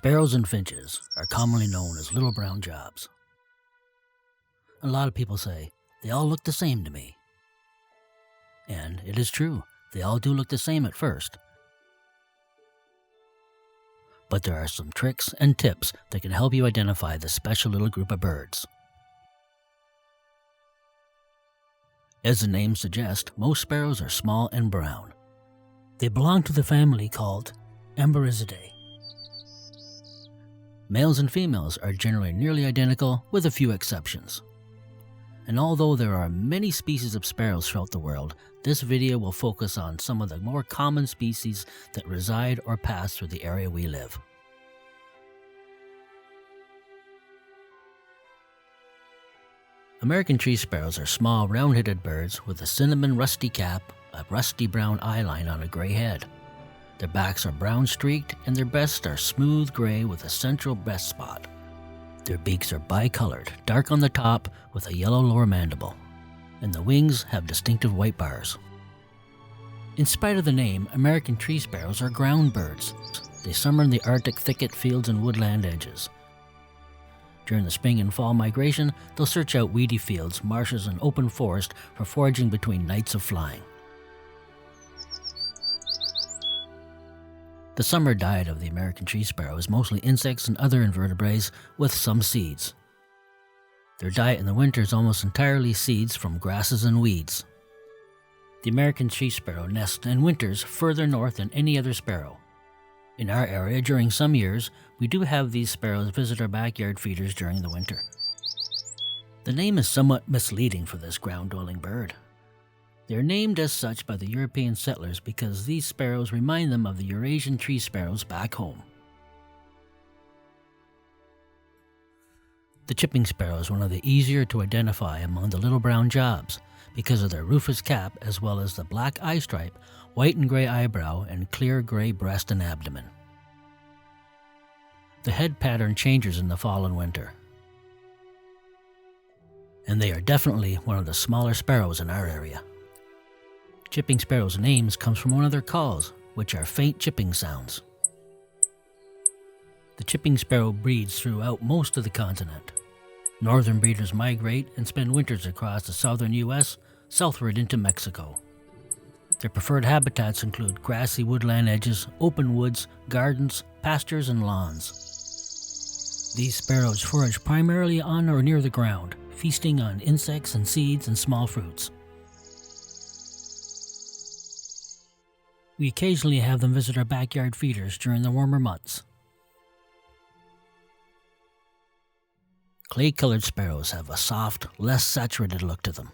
Sparrows and finches are commonly known as little brown jobs. A lot of people say, they all look the same to me. And it is true, they all do look the same at first. But there are some tricks and tips that can help you identify this special little group of birds. As the name suggests, most sparrows are small and brown. They belong to the family called Emberizidae. Males and females are generally nearly identical, with a few exceptions. And although there are many species of sparrows throughout the world, this video will focus on some of the more common species that reside or pass through the area we live. American tree sparrows are small, round-headed birds with a cinnamon rusty cap, a rusty brown eyeline on a gray head. Their backs are brown streaked, and their breasts are smooth gray with a central breast spot. Their beaks are bicolored, dark on the top with a yellow lower mandible, and the wings have distinctive white bars. In spite of the name, American tree sparrows are ground birds. They summer in the Arctic thicket fields and woodland edges. During the spring and fall migration, they'll search out weedy fields, marshes, and open forest for foraging between nights of flying. The summer diet of the American tree sparrow is mostly insects and other invertebrates with some seeds. Their diet in the winter is almost entirely seeds from grasses and weeds. The American tree sparrow nests and winters further north than any other sparrow. In our area, during some years, we do have these sparrows visit our backyard feeders during the winter. The name is somewhat misleading for this ground-dwelling bird. They are named as such by the European settlers because these sparrows remind them of the Eurasian tree sparrows back home. The chipping sparrow is one of the easier to identify among the little brown jobs because of their rufous cap as well as the black eye stripe, white and gray eyebrow, and clear gray breast and abdomen. The head pattern changes in the fall and winter. And they are definitely one of the smaller sparrows in our area. Chipping sparrows' names comes from one of their calls, which are faint chipping sounds. The chipping sparrow breeds throughout most of the continent. Northern breeders migrate and spend winters across the southern U.S., southward into Mexico. Their preferred habitats include grassy woodland edges, open woods, gardens, pastures, and lawns. These sparrows forage primarily on or near the ground, feasting on insects and seeds and small fruits. We occasionally have them visit our backyard feeders during the warmer months. Clay-colored sparrows have a soft, less saturated look to them.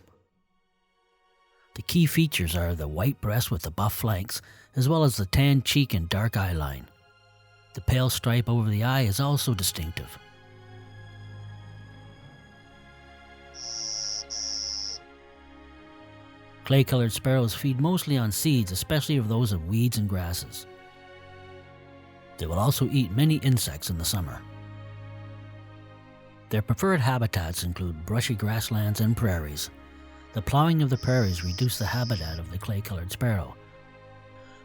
The key features are the white breast with the buff flanks, as well as the tan cheek and dark eyeline. The pale stripe over the eye is also distinctive. Clay-colored sparrows feed mostly on seeds, especially of those of weeds and grasses. They will also eat many insects in the summer. Their preferred habitats include brushy grasslands and prairies. The plowing of the prairies reduced the habitat of the clay-colored sparrow.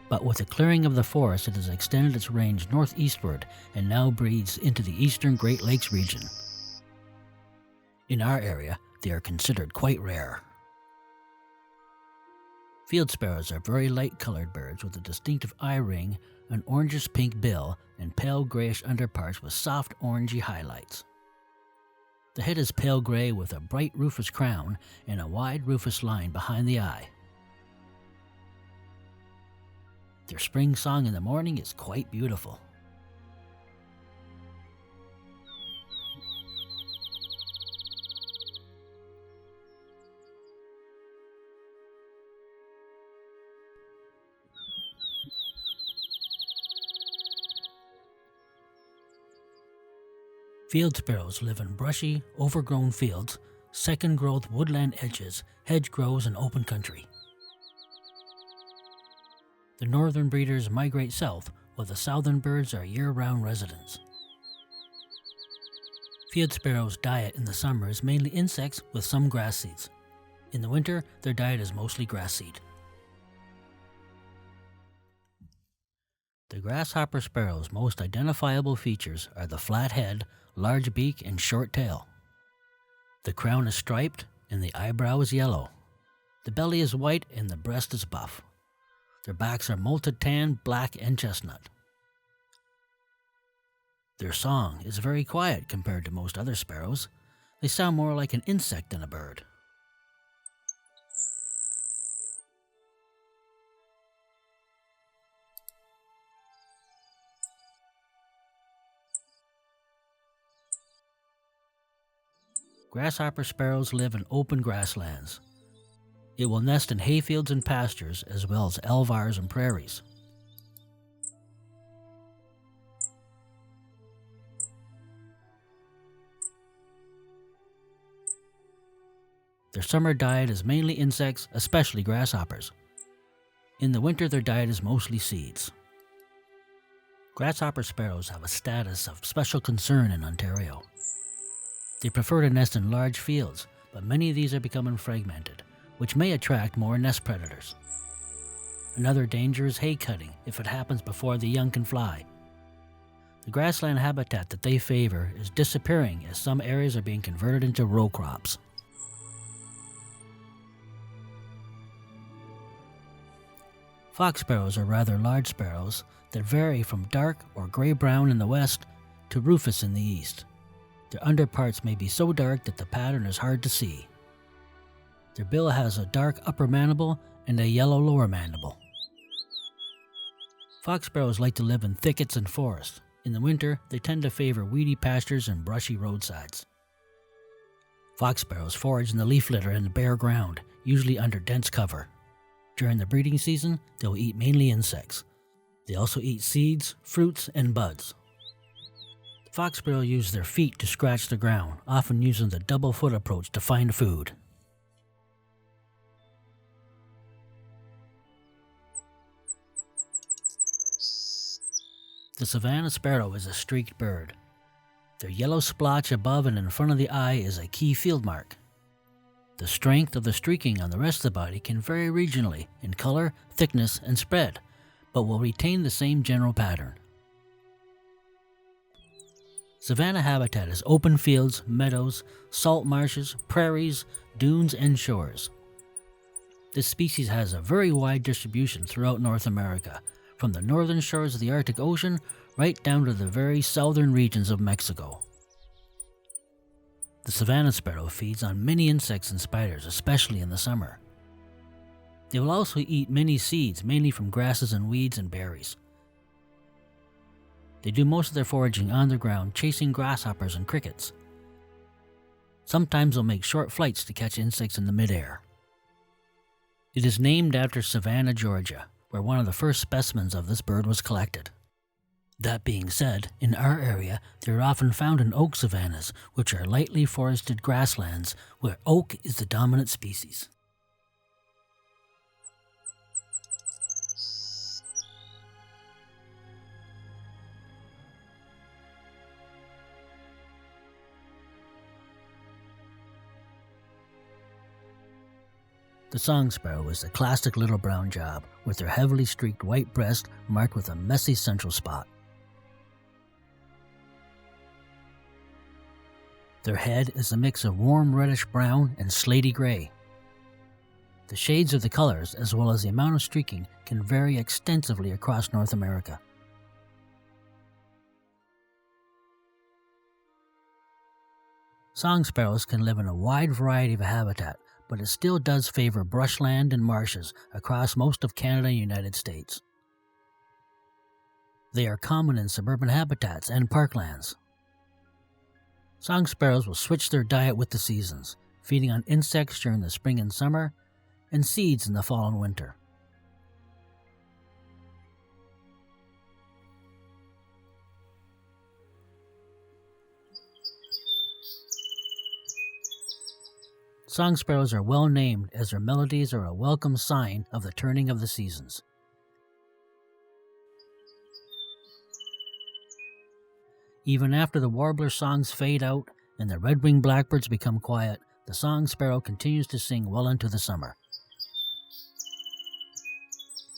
But with the clearing of the forest, it has extended its range northeastward and now breeds into the eastern Great Lakes region. In our area, they are considered quite rare. Field sparrows are very light-colored birds with a distinctive eye ring, an orangish-pink bill, and pale grayish underparts with soft orangey highlights. The head is pale gray with a bright rufous crown and a wide rufous line behind the eye. Their spring song in the morning is quite beautiful. Field sparrows live in brushy, overgrown fields, second-growth woodland edges, hedgerows, and open country. The northern breeders migrate south, while the southern birds are year-round residents. Field sparrows' diet in the summer is mainly insects with some grass seeds. In the winter, their diet is mostly grass seed. The grasshopper sparrow's most identifiable features are the flat head, large beak, and short tail. The crown is striped and the eyebrow is yellow. The belly is white and the breast is buff. Their backs are molted tan, black, and chestnut. Their song is very quiet compared to most other sparrows. They sound more like an insect than a bird. Grasshopper sparrows live in open grasslands. It will nest in hayfields and pastures as well as elvars and prairies. Their summer diet is mainly insects, especially grasshoppers. In the winter, their diet is mostly seeds. Grasshopper sparrows have a status of special concern in Ontario. They prefer to nest in large fields, but many of these are becoming fragmented, which may attract more nest predators. Another danger is hay cutting if it happens before the young can fly. The grassland habitat that they favor is disappearing as some areas are being converted into row crops. Fox sparrows are rather large sparrows that vary from dark or gray-brown in the west to rufous in the east. Their underparts may be so dark that the pattern is hard to see. Their bill has a dark upper mandible and a yellow lower mandible. Fox sparrows like to live in thickets and forests. In the winter, they tend to favor weedy pastures and brushy roadsides. Fox sparrows forage in the leaf litter and the bare ground, usually under dense cover. During the breeding season, they will eat mainly insects. They also eat seeds, fruits, and buds. The fox sparrow use their feet to scratch the ground, often using the double foot approach to find food. The Savannah Sparrow is a streaked bird. Their yellow splotch above and in front of the eye is a key field mark. The strength of the streaking on the rest of the body can vary regionally in color, thickness, and spread, but will retain the same general pattern. Savanna habitat is open fields, meadows, salt marshes, prairies, dunes, and shores. This species has a very wide distribution throughout North America, from the northern shores of the Arctic Ocean right down to the very southern regions of Mexico. The Savannah Sparrow feeds on many insects and spiders, especially in the summer. They will also eat many seeds, mainly from grasses and weeds and berries. They do most of their foraging on the ground, chasing grasshoppers and crickets. Sometimes they'll make short flights to catch insects in the midair. It is named after Savannah, Georgia, where one of the first specimens of this bird was collected. That being said, in our area, they are often found in oak savannas, which are lightly forested grasslands where oak is the dominant species. The song sparrow is a classic little brown job, with their heavily streaked white breast marked with a messy central spot. Their head is a mix of warm reddish brown and slaty gray. The shades of the colors, as well as the amount of streaking, can vary extensively across North America. Song sparrows can live in a wide variety of habitat, but it still does favor brushland and marshes across most of Canada and United States. They are common in suburban habitats and parklands. Song sparrows will switch their diet with the seasons, feeding on insects during the spring and summer, and seeds in the fall and winter. Song sparrows are well named as their melodies are a welcome sign of the turning of the seasons. Even after the warbler songs fade out and the red-winged blackbirds become quiet, the song sparrow continues to sing well into the summer.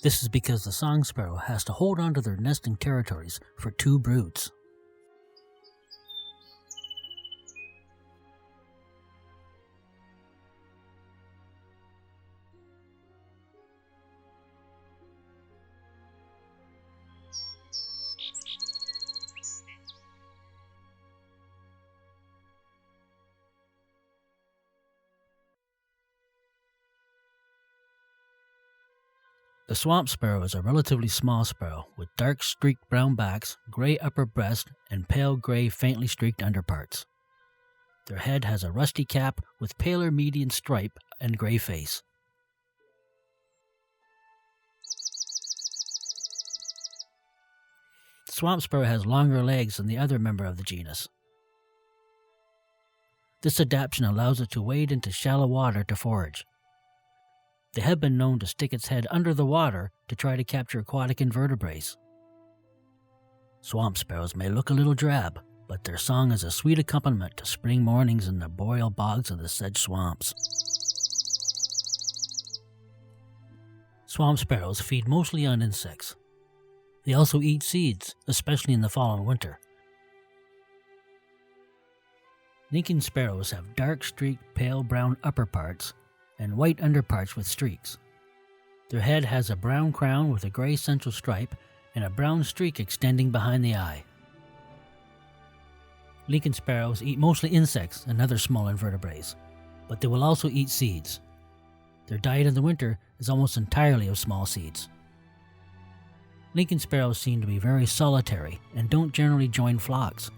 This is because the song sparrow has to hold on to their nesting territories for 2 broods. The swamp sparrow is a relatively small sparrow with dark streaked brown backs, gray upper breast, and pale gray faintly streaked underparts. Their head has a rusty cap with paler median stripe and gray face. The swamp sparrow has longer legs than the other member of the genus. This adaptation allows it to wade into shallow water to forage. They have been known to stick its head under the water to try to capture aquatic invertebrates. Swamp sparrows may look a little drab, but their song is a sweet accompaniment to spring mornings in the boreal bogs of the sedge swamps. Swamp sparrows feed mostly on insects. They also eat seeds, especially in the fall and winter. Lincoln sparrows have dark streaked pale brown upper parts and white underparts with streaks. Their head has a brown crown with a gray central stripe and a brown streak extending behind the eye. Lincoln sparrows eat mostly insects and other small invertebrates, but they will also eat seeds. Their diet in the winter is almost entirely of small seeds. Lincoln sparrows seem to be very solitary and don't generally join flocks.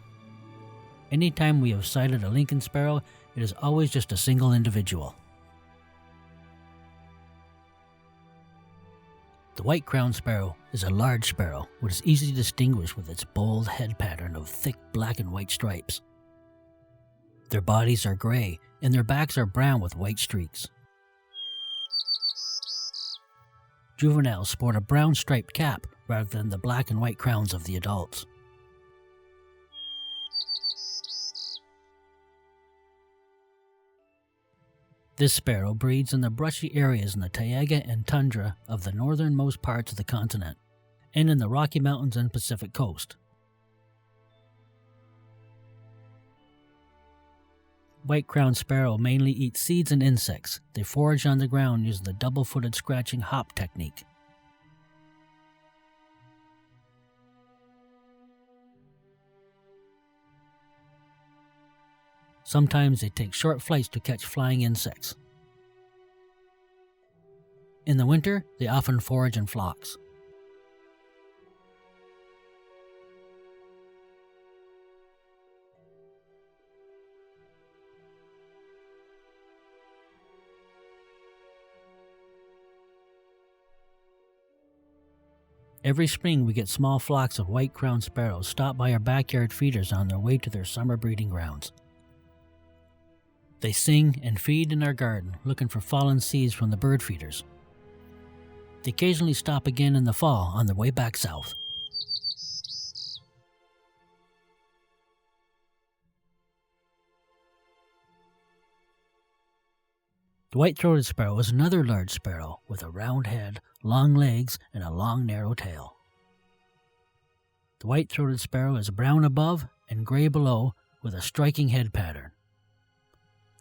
Anytime we have sighted a Lincoln sparrow, it is always just a single individual. The white-crowned sparrow is a large sparrow which is easy to distinguish with its bold head pattern of thick black and white stripes. Their bodies are gray and their backs are brown with white streaks. Juveniles sport a brown striped cap rather than the black and white crowns of the adults. This sparrow breeds in the brushy areas in the taiga and tundra of the northernmost parts of the continent, and in the Rocky Mountains and Pacific coast. White-crowned sparrow mainly eat seeds and insects. They forage on the ground using the double-footed scratching hop technique. Sometimes they take short flights to catch flying insects. In the winter, they often forage in flocks. Every spring we get small flocks of white-crowned sparrows stop by our backyard feeders on their way to their summer breeding grounds. They sing and feed in our garden, looking for fallen seeds from the bird feeders. They occasionally stop again in the fall on their way back south. The white-throated sparrow is another large sparrow with a round head, long legs, and a long narrow tail. The white-throated sparrow is brown above and gray below with a striking head pattern.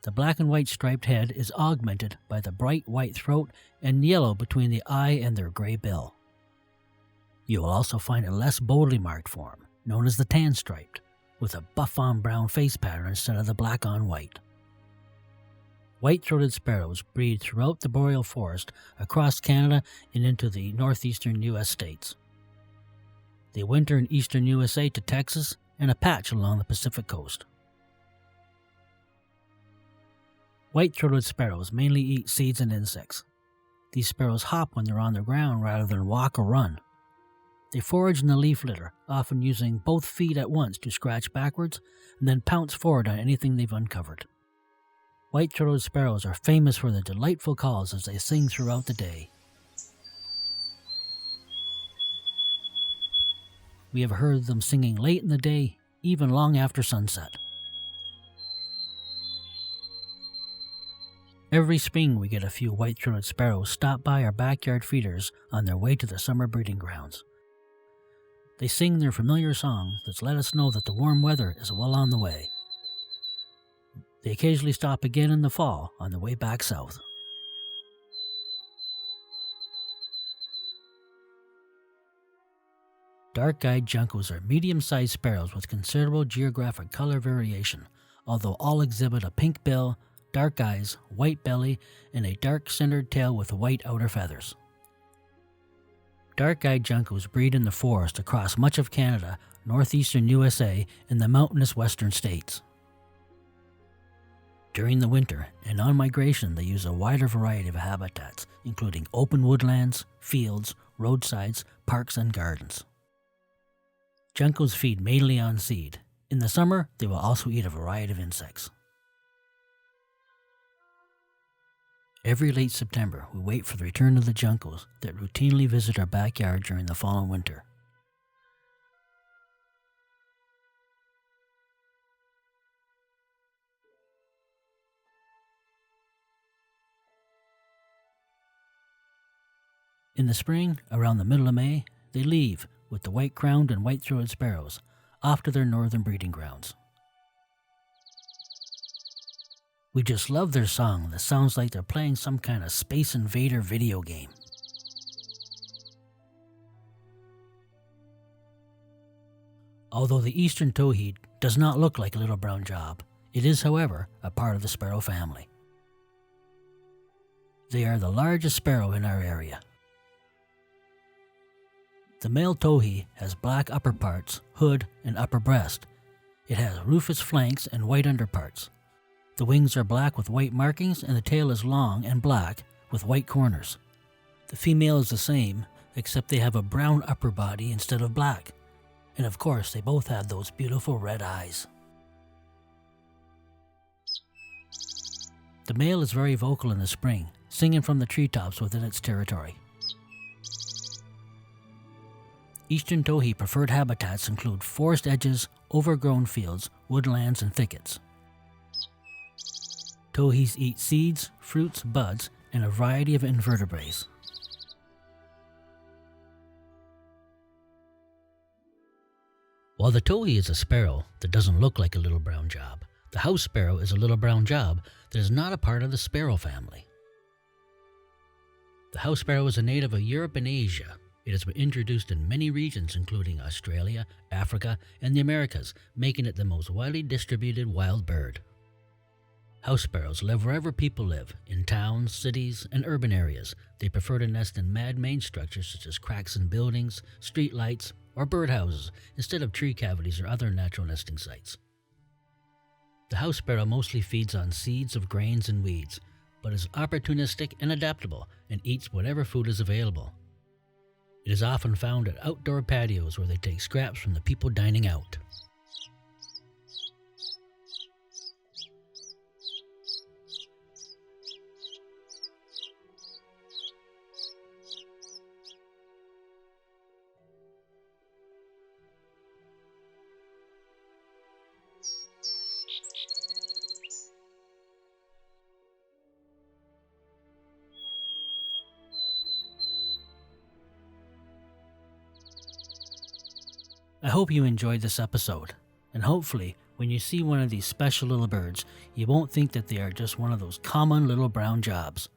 The black and white striped head is augmented by the bright white throat and yellow between the eye and their gray bill. You will also find a less boldly marked form, known as the tan-striped, with a buff-on-brown face pattern instead of the black-on-white. White-throated sparrows breed throughout the boreal forest, across Canada, and into the northeastern U.S. states. They winter in eastern USA to Texas and a patch along the Pacific coast. White-throated sparrows mainly eat seeds and insects. These sparrows hop when they're on the ground rather than walk or run. They forage in the leaf litter, often using both feet at once to scratch backwards and then pounce forward on anything they've uncovered. White-throated sparrows are famous for their delightful calls as they sing throughout the day. We have heard them singing late in the day, even long after sunset. Every spring we get a few white-throated sparrows stop by our backyard feeders on their way to the summer breeding grounds. They sing their familiar song that's let us know that the warm weather is well on the way. They occasionally stop again in the fall on their way back south. Dark-eyed juncos are medium-sized sparrows with considerable geographic color variation, although all exhibit a pink bill, dark eyes, white belly, and a dark-centered tail with white outer feathers. Dark-eyed juncos breed in the forest across much of Canada, northeastern USA, and the mountainous western states. During the winter and on migration, they use a wider variety of habitats, including open woodlands, fields, roadsides, parks, and gardens. Juncos feed mainly on seed. In the summer, they will also eat a variety of insects. Every late September, we wait for the return of the juncos that routinely visit our backyard during the fall and winter. In the spring, around the middle of May, they leave with the white-crowned and white-throated sparrows off to their northern breeding grounds. We just love their song that sounds like they're playing some kind of Space Invader video game. Although the eastern towhee does not look like a little brown job, it is, however, a part of the sparrow family. They are the largest sparrow in our area. The male towhee has black upper parts, hood, and upper breast. It has rufous flanks and white underparts. The wings are black with white markings, and the tail is long and black with white corners. The female is the same, except they have a brown upper body instead of black. And of course, they both have those beautiful red eyes. The male is very vocal in the spring, singing from the treetops within its territory. Eastern towhee preferred habitats include forest edges, overgrown fields, woodlands, and thickets. Towhees eat seeds, fruits, buds, and a variety of invertebrates. While the towhee is a sparrow that doesn't look like a little brown job, the house sparrow is a little brown job that is not a part of the sparrow family. The house sparrow is a native of Europe and Asia. It has been introduced in many regions including Australia, Africa, and the Americas, making it the most widely distributed wild bird. House sparrows live wherever people live, in towns, cities, and urban areas. They prefer to nest in man-made structures such as cracks in buildings, street lights, or birdhouses instead of tree cavities or other natural nesting sites. The house sparrow mostly feeds on seeds of grains and weeds, but is opportunistic and adaptable and eats whatever food is available. It is often found at outdoor patios where they take scraps from the people dining out. I hope you enjoyed this episode, and hopefully when you see one of these special little birds, you won't think that they are just one of those common little brown jobs.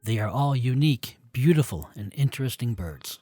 They are all unique, beautiful, and interesting birds.